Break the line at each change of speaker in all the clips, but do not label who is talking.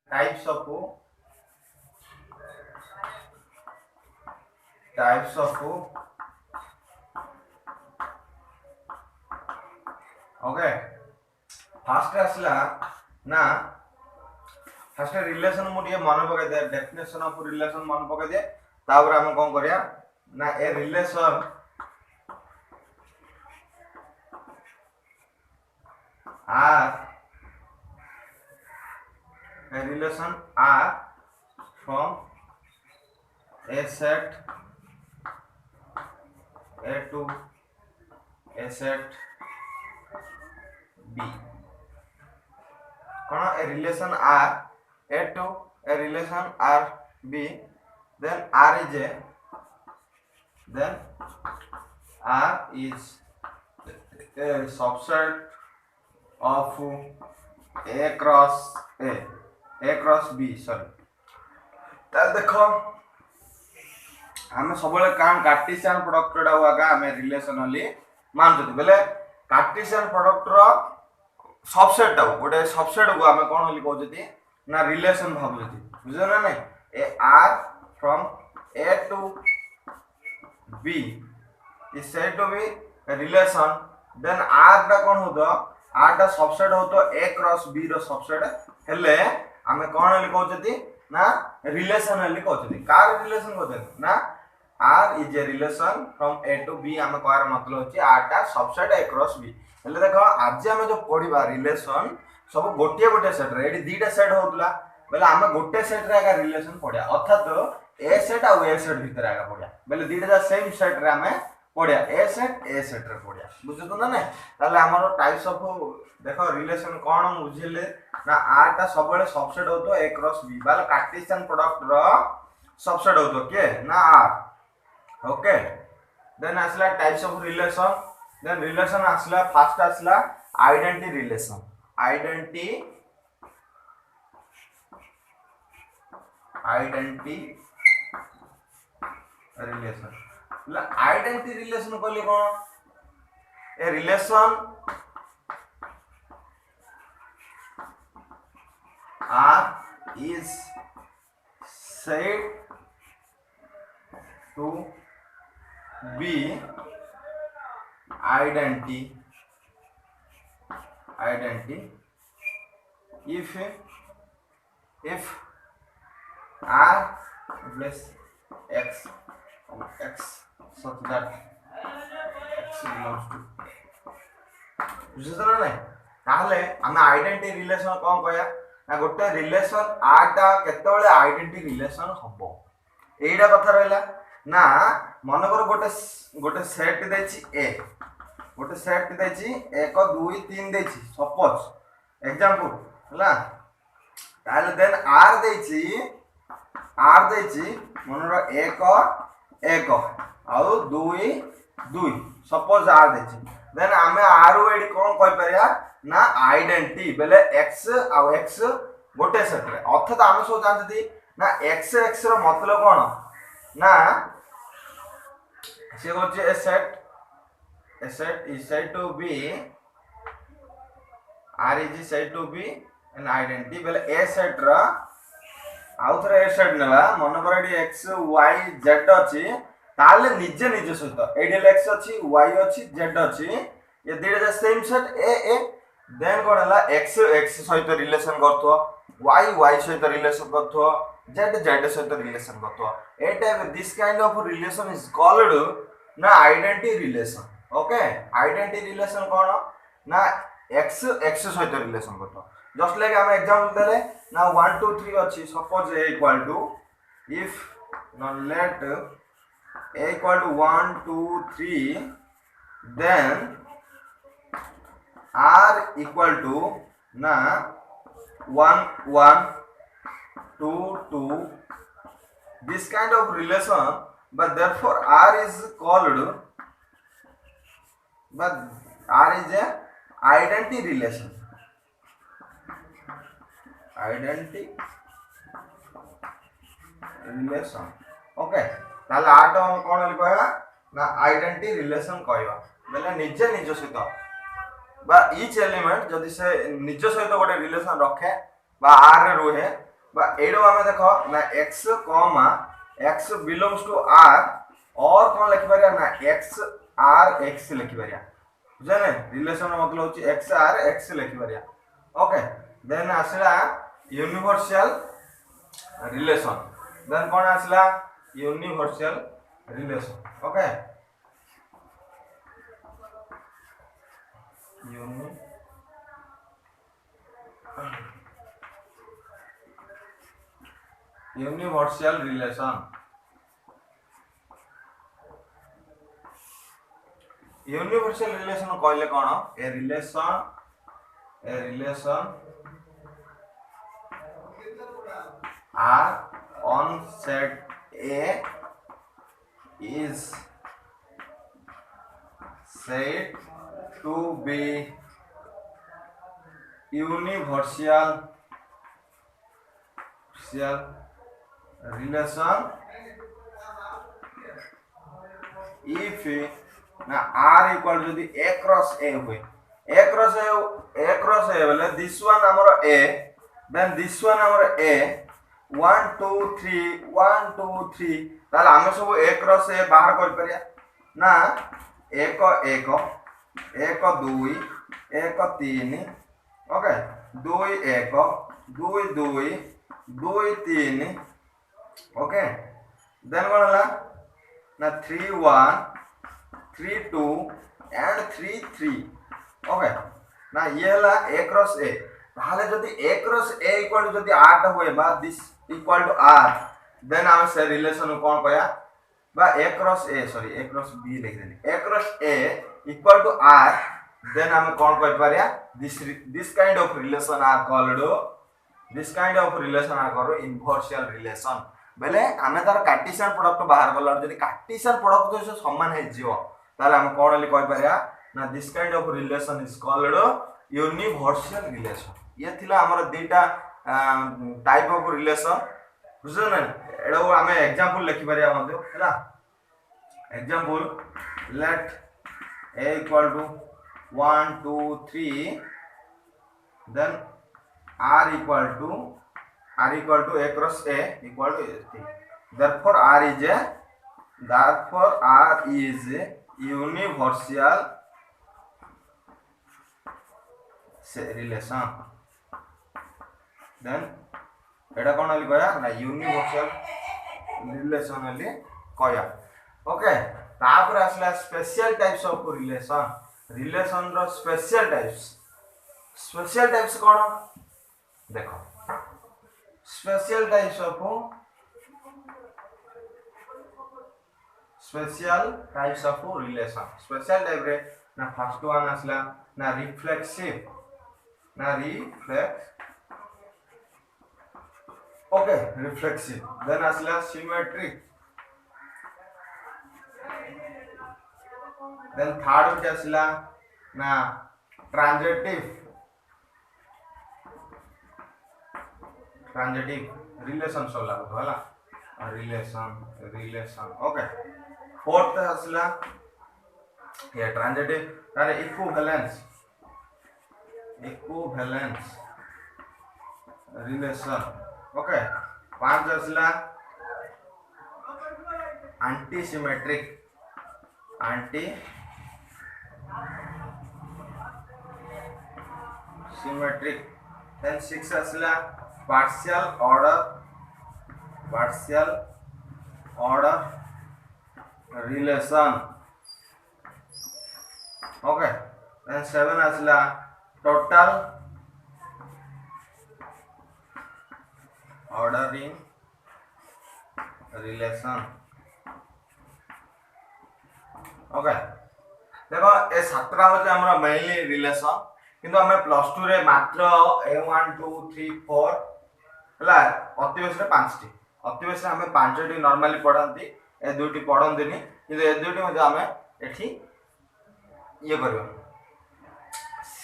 types of okay fast आसला ना fast relation मुझे मन पकड़ दे डेफिनेशन ऑफ रिलेशन मन पकड़ दे तापर हम कौन करिया ना a relation are from a set A to a set B कौन a relation R A to a relation R B then R is a subset of A cross B sorry ताल देखो आमे सब काम कार्टेशियन प्रोडक्ट टा आमे relationally मानते बेले कार्टेशियन प्रोडक्ट रो सबसेट टा गोटे सबसेट को आमे कोन होली कहजती ना रिलेशन भाबजती बुझो ना नहीं a R from A to B is said to be relation then R टा कोन होतो आर टा सबसेट होतो ए क्रॉस बी रो सबसेट हेले आमे कोन होली कहजती ना रिलेशन होली कहजती कार रिलेशन कहजती ना R is a relation from A to B आमे कहर मतलब होची R टा सबसेट A क्रॉस B हेले देखो आज आमे जो पढिबा रिलेशन सब गोटे सेट रे एडी दीटा सेट होतला बेले आमे गोटे सेट रे आगा रिलेशन पढिया अर्थात A सेट आ A सेट भीतर आगा पढिया बेले दीटा सेम सेट रे आमे पढिया A सेट रे पढिया बुझतो ना नै ताले हमर टाइप्स ऑफ देखो रिलेशन कोन बुझिले ना R टा सबले सबसेट होतो A क्रॉस B बाल कार्टेशियन प्रोडक्ट रो सबसेट होतो के ना R ओके देन आसला types of relation then relation आसला फर्स्ट आसला आइडेंटिटी रिलेशन कहले कोन A relation R is said to be identity if R plus X such that X belongs to बुझिसला नै ताहले हम आइडेंटिटी रिलेशन कोन कहया ना गोटे रिलेशन R टा केतेबेले आइडेंटिटी रिलेशन हबो एइडा कथा रहला ना मन कर गोटे सेट देछि ए गोटे सेट देछि 1 2 3 देछि सपोज एग्जांपल हला ताले देन आर देछि मन रो 1 आउ 2 सपोज आर देछि देन आमे आर एडी कोन कहि परिया ना आइडेंटिटी बेले x आउ x गोटे सेट रे अर्थात आमे सब जानथि ना x रो मतलब कोन ना से होचे a set is said to be R is said to be an identity बेले a set रा आउ थरे a set नेबा मन कर एडी x y z अछि ताले निजे सहित एडी x अछि y अछि z अछि ये दीडा सेम सेट a देन कोन हला x सहित रिलेशन करथो y सहित रिलेशन करथो z सहित रिलेशन करथो a type this kind of relation is called ना identity relation okay identity relation कोन ना x सहित रिलेशन करथो जस्ट लाइक हम एग्जांपल देले ना 1 2 3 अछि suppose a equal to if not let a equal to 1 2 3 then r equal to ना 1 1 2 2 this kind of relation but therefore R is a identity relation okay ताले आट कोन हली कहया ना आइडेंटिटी रिलेशन कहया बेले निजे सहित बा ईच एलिमेंट जदि से निज सहित गोटे रिलेशन रखे बा आर रे रुहे बा एडो हमें देखो ना x comma x belongs to r और कौन लिखि परिया ना x r x लिखि परिया बुझले रिलेशन मतलब होची x r x लिखि परिया ओके देन आसला यूनिवर्सल रिलेशन देन कौन आसला universal relation okay universal relation universal relation कहले कौन A relation are on set A is said to be universal relation if ना r equal to the a cross a हुए a cross a बोले this one हमरो a then this one हमरो a 1 2 3 1 2 3 ताले हम सब a cross a बाहर कर परिया ना 1 1 1 2 1 3 ओके 2 1 2 2 2 3 ओके देन कोन हला ना 3 1 3 2 and 3 3 ओके ना ये हला a cross a ताले जदी a cross a equal to जदी 8 होए बा this equal to r then हम से रिलेशन कोन कहया बा a cross a sorry a cross b लिख देनी a cross a equal to r then हम कोन कह परिया this kind of relation are called इनवर्शियल रिलेशन बेले आमे तार कार्टेशियन प्रोडक्ट बाहर गला जदी कार्टेशियन प्रोडक्ट जो समान है जियो ताले हम कोन कह परिया ना this kind of relation is called universal relation ये थिला हमर दुटा टाइप ऑफ रिलेशन बुझो ना एडो हमें एग्जांपल लिखि परिया मते हला example let a equal to 1 2 3 then r equal to a cross a equal to a therefore r is a universal relation then एटा कोन हली कहया ना यूनिवर्सल रिलेशन हली कहया ओके तापर आसला स्पेशल टाइप्स ऑफ रिलेशन रो स्पेशल टाइप्स कोन देखो special types of relation special type रे ना फर्स्ट वन आसला ना रिफ्लेक्सिव ओके रिफ्लेक्सिव देन आसला सिमेट्रिक देन थर्ड वन आसला ना ट्रांजिटिव रिलेशन सब लागो होला रिलेशन ओके फोर्थ आसला ये ट्रांजिटिव तारे इक्विवेलेंस रिलेशन ओके पांच आसला एंटीसिमेट्रिक then 6 आसला partial order relation okay then 7 आसला total ordering relation ओके देखो ए सातरा होचे हमरा मेनली रिलेशन किंतु हमें प्लस 2 रे मात्र a1 2 3 4 हला अतिवेश रे 5 टी अतिवेश रे हमें 5 टी नॉर्मली पढांती ए दुटी पढंदिनी किंतु ए दुटी मध्ये हमें एठी ये करबो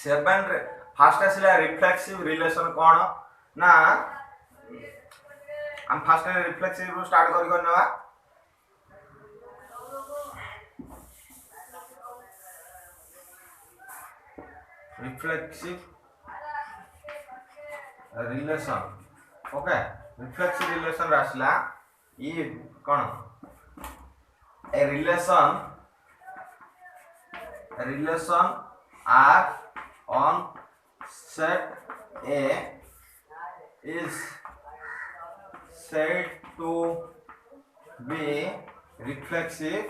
7 रे फर्स्ट आसीला रिफ्लेक्सिव रिलेशन कोन ना हम फर्स्ट रे रिफ्लेक्सिव रो स्टार्ट करि करनवा reflexive relation okay reflexive relation आसला ई कौन A relation R on set A is said to be reflexive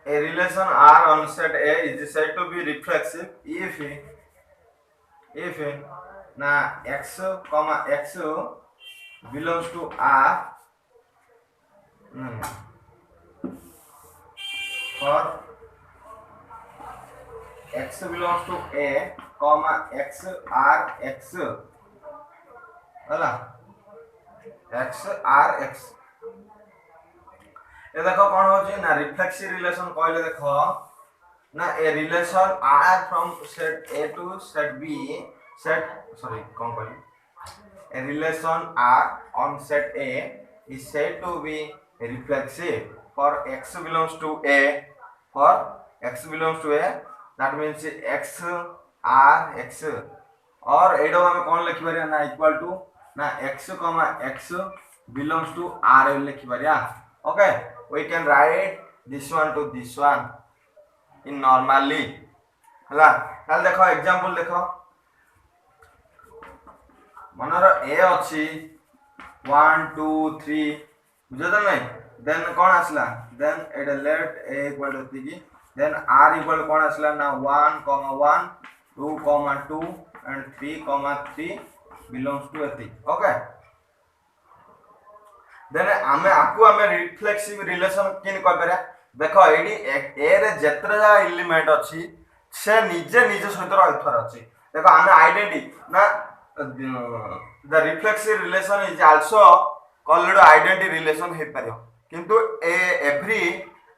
a relation R on set A is said to be reflexive if na x comma x belongs to R for x belongs to A comma x R x होला x R x ये देखो कौन हो ना reflexive relation कहले देखो ना a relation R from set A to set B set sorry कौन कहले a relation R on set A is said to be reflexive for x belongs to A for x belongs to A that means x R x और एडो हमें कौन लिखि परिया ना equal to ना x x belongs to R लिखि परिया okay we can write this one to this one in normally हला ताल देखो एग्जांपल देखो मनर a अछि 1 2 3 बुझो त नै देन कोन आसला then at left a equal to की then R equal कौन आसला ना 1 1 2 2 and 3 belongs to एति ओके देन आमे आकु आमे रिफ्लेक्सिव रिलेशन किन कह परया देखो एडी ए रे जेतरा एलिमेंट अछि से निजे निजे सहित रहिथर अछि देखो आमे आइडेंटिटी ना the reflexive relation is also called identity relation हे परयो किंतु every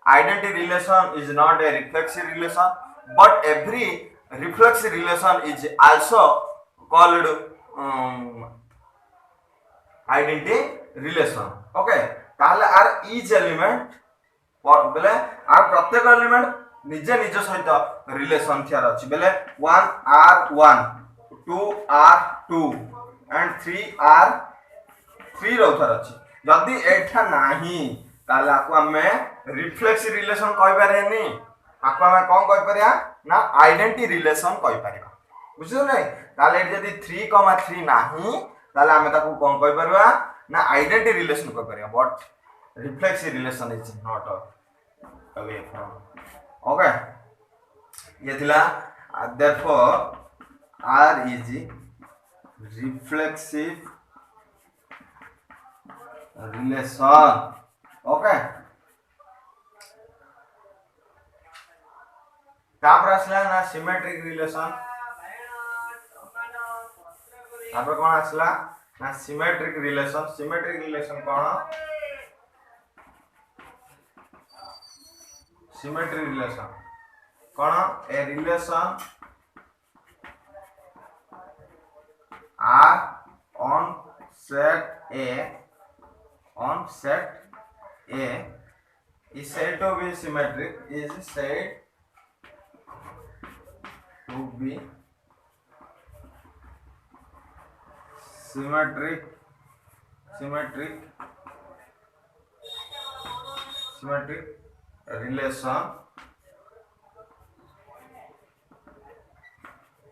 identity relation is not a reflexive relation but every reflexive relation is also called identity relation okay ताले आर each element बेले आर प्रत्येक element निजे निजे सहित relation थियार अछि बेले 1 r 1 2 r 2 and 3 r 3 rather अछि जदी एठा नाही ताले आकु हमें रिफ्लेक्सिव रिलेशन कहि पारेनी आकु हमें कोन कहि परिया ना आइडेंटिटी रिलेशन कहि परिया बुझियो नै ताले जदी 3 3 नाही ताले हमें ताकु कोन कहि परबा ना आइडेंटिटी रिलेशन कहि परिया but reflexive relation is not away from okay ये थिला therefore R is reflexive relation okay तापर आसला ना सिमेट्रिक रिलेशन तापर कोन आसला ना symmetric relation cone symmetric relation cone A relation R on set A is said to be symmetric relation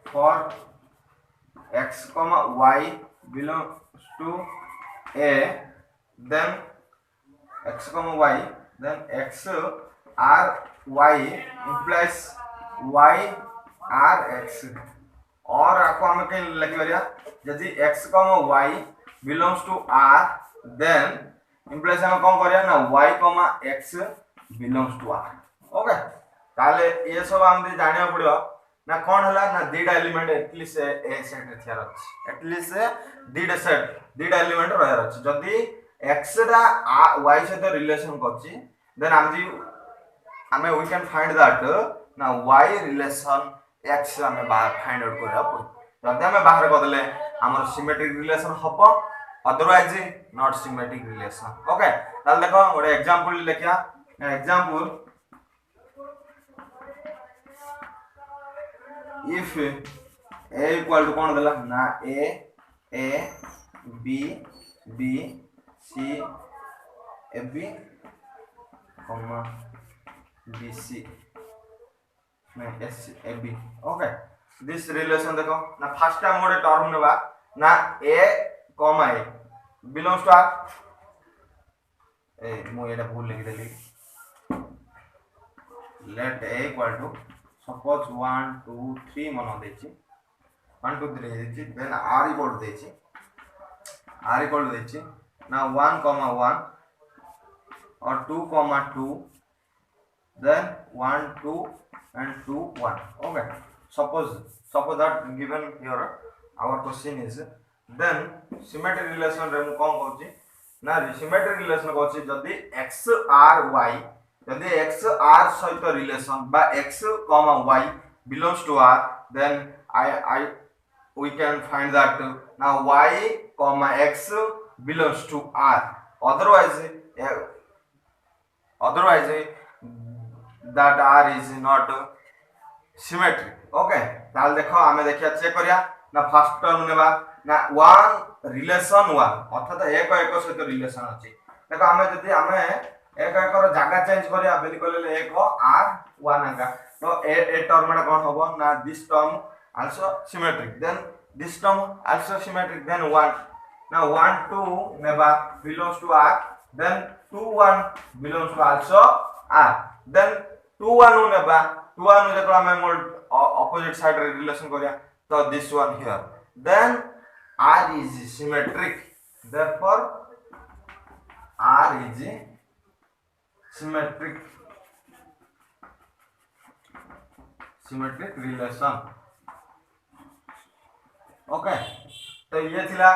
for x comma y belongs to A then x comma y then x r y implies y r x और आपको हम के लिख लिया यदि x comma y belongs to r then implies हम कौन करिया ना y comma x belongs to r okay ताले ये सब हम जानिया पड़ियो ना कौन हला ना दीडा एलिमेंट एटलीस्ट ए सेट रे थियार अछि एटलीस्ट दीडा एलिमेंट रहर अछि जदी x रा y सहित रिलेशन करछि देन हमें वी कैन फाइंड दैट ना y रिलेशन x हमें बाहर फाइंड आउट करबा पड़ो जदी हमें बाहर कर देले हमर सिमेट्रिक रिलेशन हबो otherwise not symmetric relation okay ताल देखो ओडे एग्जांपल लेखिया example if A equal to कौन देला ना A B B C A B comma B C नहीं S C A B okay this relation देखो ना फर्स्ट टाइम मोडे टर्म नेबा ना A comma A belongs to R A मु एटा भूल लिख देली let A equal to suppose 1 2 3 मन देछि 1 2 3 देछि देन आर इक्वल टू देछि now 1 comma 1 or 2 comma 2 then 1 2 and 2 1 okay suppose that given here our question is then symmetry relation रे कोन कहूची ना symmetry relation कहूची जदी x r y जदी x r सहित relation बा x comma y belongs to r then I we can find that now y comma x belongs to r otherwise that r is not symmetric okay ताल देखो आमे देखिया check करिया ना first term नेबा ना 1 रिलेशन 1 अर्थात एक एक सहित रिलेशन अछि देखो आमे जदी आमे एक एक रो जागा चेंज करिया बेली कहले एक r 1 आगा तो ए टर्म रे कोन होबो ना this term also symmetric then this term also symmetric then 1 now 1 2 neba belongs to r then 2 1 belongs to also r then 2 1 neba 2 1 जेतो हम opposite side relation करिया तो this one here then r is symmetric therefore r is symmetric relation okay तो ये थिला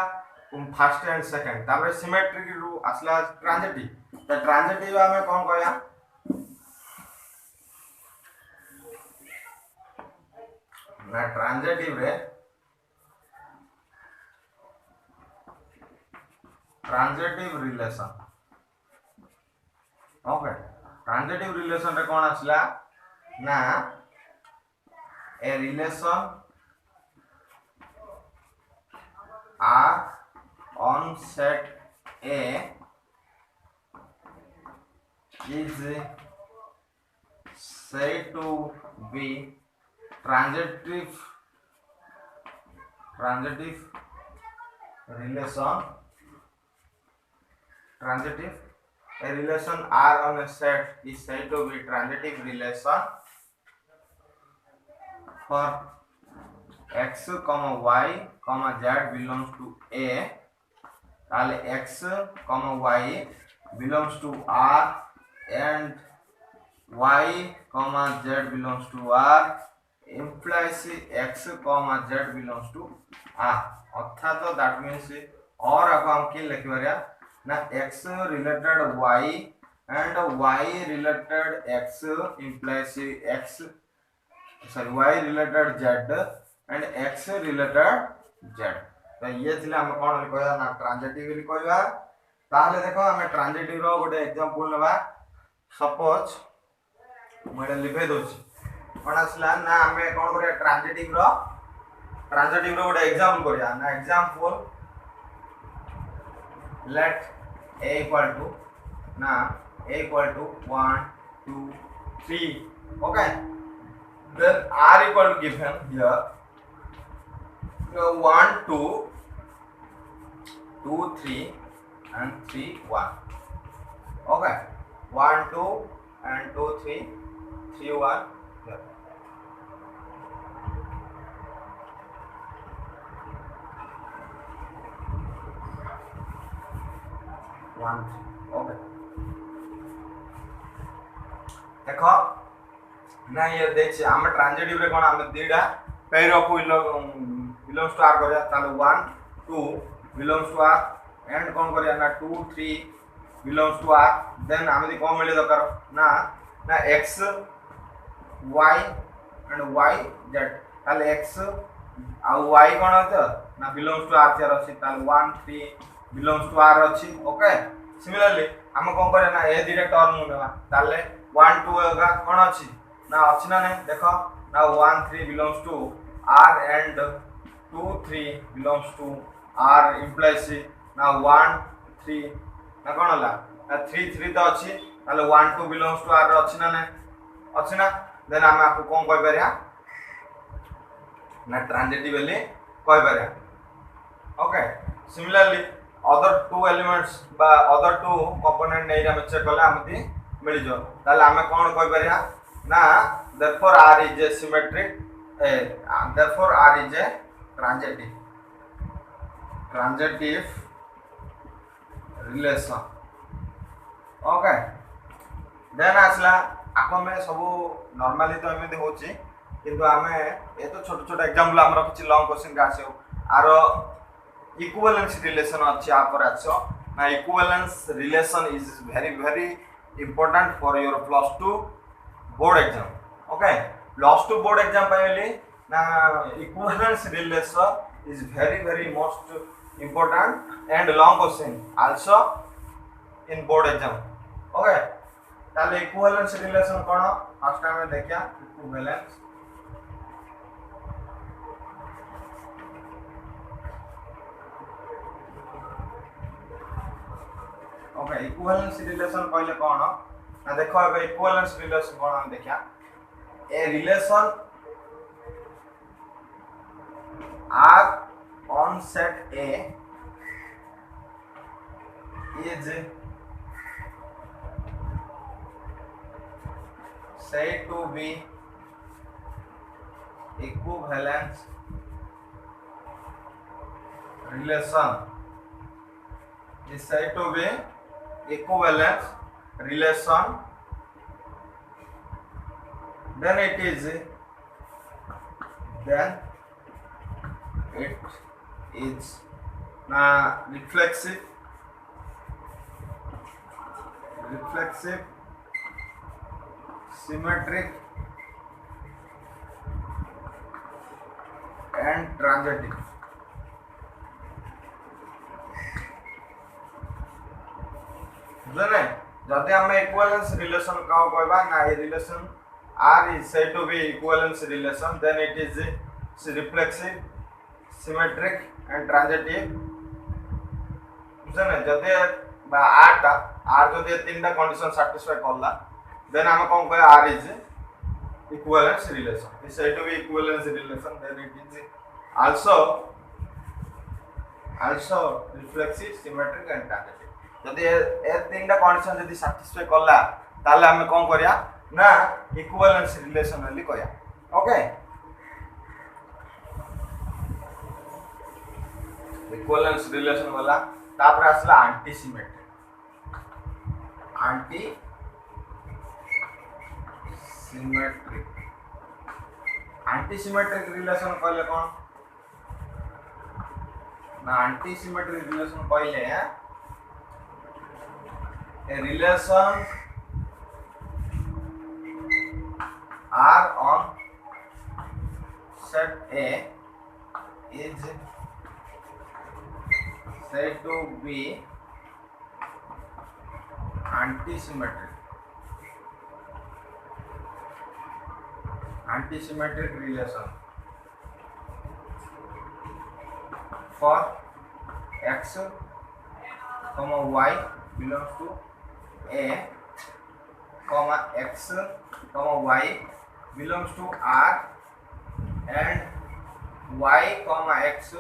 first and second तापर symmetric रु असला ट्रांजिटिव तो ट्रांजिटिव हमें कोन कहया ना ट्रांजिटिव रे transitive relation okay transitive relation रे कोन असला ना a relation R on set A is said to be transitive relation a relation R on a set is said to be transitive relation for x comma y comma z belongs to a ताले x comma y belongs to r and y comma z belongs to r implies x comma z belongs to r अर्थात that means और अब हम क्या लिख बरिया ना x related y and y related x implies x sorry y related z and x related z तो ये थिला हम कोन कहया ना ट्रांजिटिव लिख कहया ताले देखो हम ट्रांजिटिव रो गोटे एग्जांपल लेबा सपोज मोडे लिखे दोछि कोन असला ना हमें कोन करे ट्रांजिटिव रो गोटे एग्जांपल करिया ना example let a equal to ना a equal to 1 2 3 okay then r equal to given here 1 2 2 3 and 3 1 okay 1 2 and 2 3 3 1 here 1 okay देखो ना ये देखिए हम ट्रांजिटिव रे कोन हम दीडा pair of belongs to r करिया ताले 1 2 belongs to r and कोन करिया ना 2 3 belongs to r then आमे कोन मिले दरकार ना ना x y and y z ताले x आ y कोन होत ना belongs to r थियर अछि ताले 1 3 belongs to r अछि ओके सिमिलरली हम कोन करिया ना ए दीडा टर्म नेबा ताले 1 2 का कोन अछि ना अछि ना नै देखो now 1 3 belongs to R and 2 3 belongs to R implies now 1 3 ना कौन होला ना 3 3 तो अच्छी ताले 1 2 belongs to R अच्छी ना ने अच्छी ना देन हम आपको कौन कह परिया ना ट्रांजिटिव वाली कह परिया okay similarly other two elements बा अदर टू कंपोनेंट नै हम चेक कले हमती मिल जो ताले हम कौन कह परिया ना therefore R is a symmetric therefore R is a transitive relation okay then आसला आको में सब नॉर्मली तो एमती होची किंतु आमे ए तो छोट छोट एग्जांपल हमर किछि लॉन्ग क्वेश्चन का आछो आरो इक्विवेलेंस रिलेशन अछि आ पर आछो ना equivalence relation is very important for your +2 board exam okay +2 board exam पाइली ना equivalence relation is very most important and long question also in board exam okay ताले equivalence relation कोन first time में देखिया equivalence okay equivalence relation कहले कोन ना देखो अब equivalence relation कोन हम देखिया a relation R on set A is said to be equivalence relation is said to be equivalence relation then it is reflexive symmetric and transitive जने जदि हम equivalence relation का कहबा ना a relation R is said to be equivalence relation then it is reflexive symmetric and transitive जने जदि बा R जदि तीनटा कंडीशन सैटिस्फाई करला देन हम कोन कह R is equivalence relation is said to be equivalence relation then it is also reflexive symmetric and transitive जदि ए तीनटा कंडीशन जदि सैटिस्फाई करला ताले हम कोन करिया ना equivalence relation वाली कहया ओके equivalence relation वाला तापर आसला एंटी सिमेट्रिक रिलेशन कहले कोन ना एंटी सिमेट्रिक रिलेशन कहले a relation R on set A is said to be antisymmetric relation for x, y belongs to A, x, y belongs to R and y, x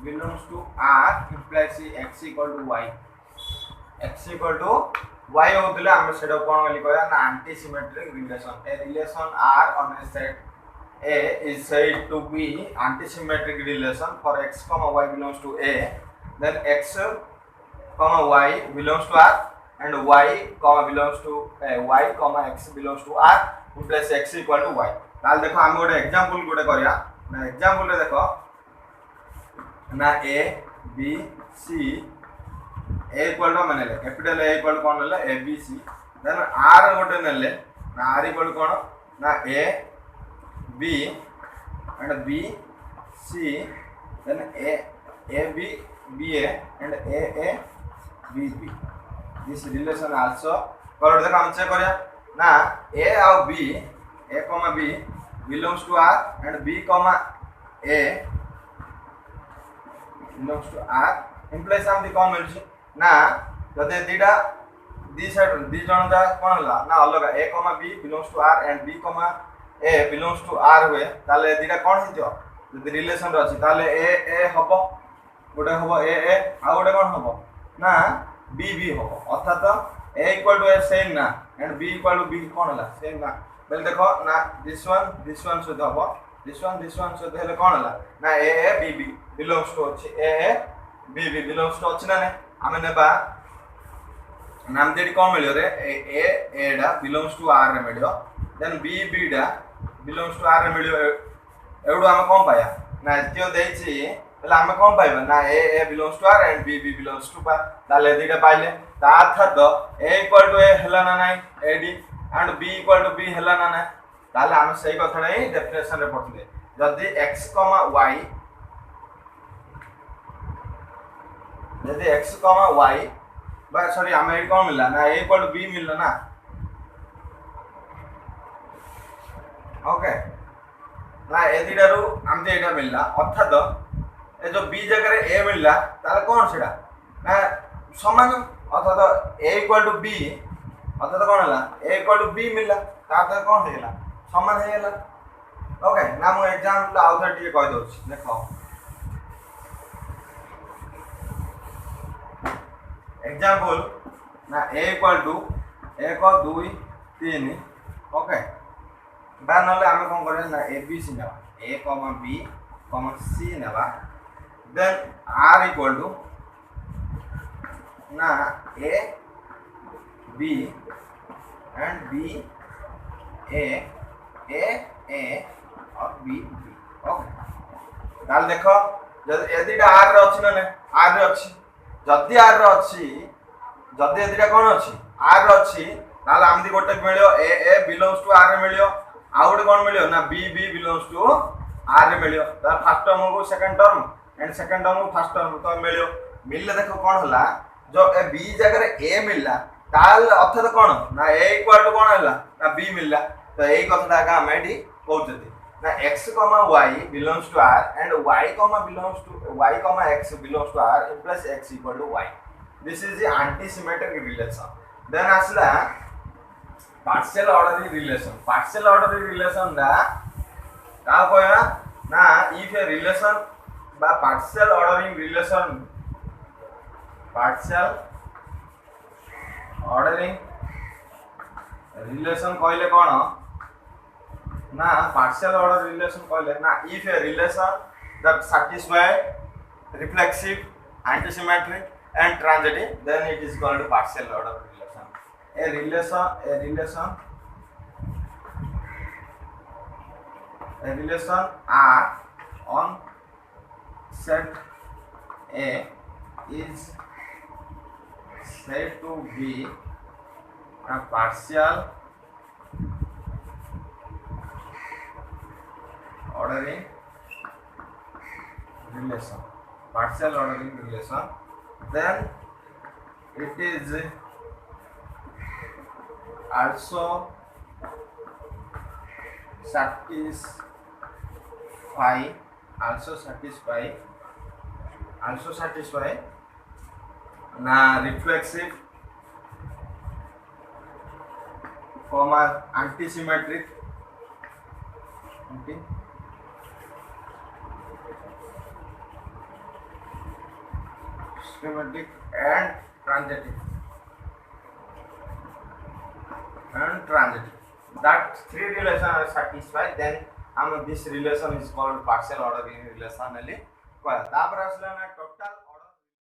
belongs to R implies x equal to y. X equal to y होतले हम सेटा कोन वाली कहया ना antisymmetric relation a relation R on a set A is said to be antisymmetric relation for x, y belongs to A then x, y belongs to R and y, belongs to y, x belongs to R implies x equal to y ताल देखो हम गोटे example गोटे करिया ना example रे देखो ना a b c a equal to माने कैपिटल a इक्वल कोन ले a b c then r गोटे नेले ना r इक्वल कोन ना a b and b c then a b b a and a b b this relation also crore देखो हम check करिया ना a और b a, b belongs to R and B comma A belongs to R implies आमती कौन मिलछि ना जदे दीटा दी side दी जण जा कोन हला ना अलग A comma B belongs to R and B comma A belongs to R हुए ताले दीटा कोन हिजो जदि रिलेशन रे अछि ताले A हबो गोटे हबो A आ गोटे कोन हबो ना B हबो अर्थात A equal to A same ना and B equal to B कोन हला सेम ना बेल देखो ना this one शुद्ध हबो this one शुद्ध हेले कोन हला ना A B belongs to अछि A B belongs to अछि ना ने आमे नेबा नाम देडी कोन मिलियो रे A डा belongs to R रे मिलियो देन B डा belongs to R रे मिलियो एवडो आमे कोन पाया ना एतियो देछि ताले आमे कोन पाइबा ना A belongs to R and B belongs to पा ताले दीटा पाइले ता अर्थात A equal to A हला ना नाही AD and B equal to B हला ना नाही ताले आमे सही कथाडा ही डेफिनेशन रे पढले जदी x, y जदी x, y बा सॉरी आमे एडी कोन मिलला ना A equal to B मिलला ना ओके ना ए दीटारू आमते एटा मिलला अर्थात ए जो B जगह रे A मिलला ताले कोन सेडा ना समान अर्थात A equal to B अर्थात कोन हला A equal to B मिलला ताते कोन हेला समान हेला ओके ना मु एग्जांपल आउथर टिके कहि दोछि देखो एग्जांपल ना A equal to 1 2 3 ओके बा नले आमे कोन करे ना A B C नेबा A, B, C नेबा देन R equal to ना A B and B A और B ओके ताल देखो जद एदिटा R रे अछि ना R रे अछि जदी R रे अछि जदी एदिटा कोन अछि R रे अछि ताल आमदी गोटे मिलियो A belongs to R रे मिलियो आ गोटे कोन मिलियो ना B belongs to R रे मिलियो तार फर्स्ट टर्म को second term and second term को फर्स्ट टर्म तो मिलियो मिलले देखो कोन हला जो ए B जगह रे A मिलला ताल अर्थात कोन ना A equal to कोन हला ना B मिलला तो एई कथाटा का हम एडी कहउछथि ना x, y belongs to R and y, x belongs to R implies x equal to y. This is the anti-symmetric relation. Then asla partial ordering relation. Partial ordering relation da का कहया ना if a relation by partial ordering relation कहले कोन ना partial order relation कहले ना if a relation that satisfy reflexive, antisymmetric and transitive then it is called partial order relation. A relation R on set A is said to be a partial ordering relation then it is also satisfy na reflexive comma antisymmetric symmetric and transitive that three relations are satisfied then this relation is called partial ordering relation. तापर असला ना total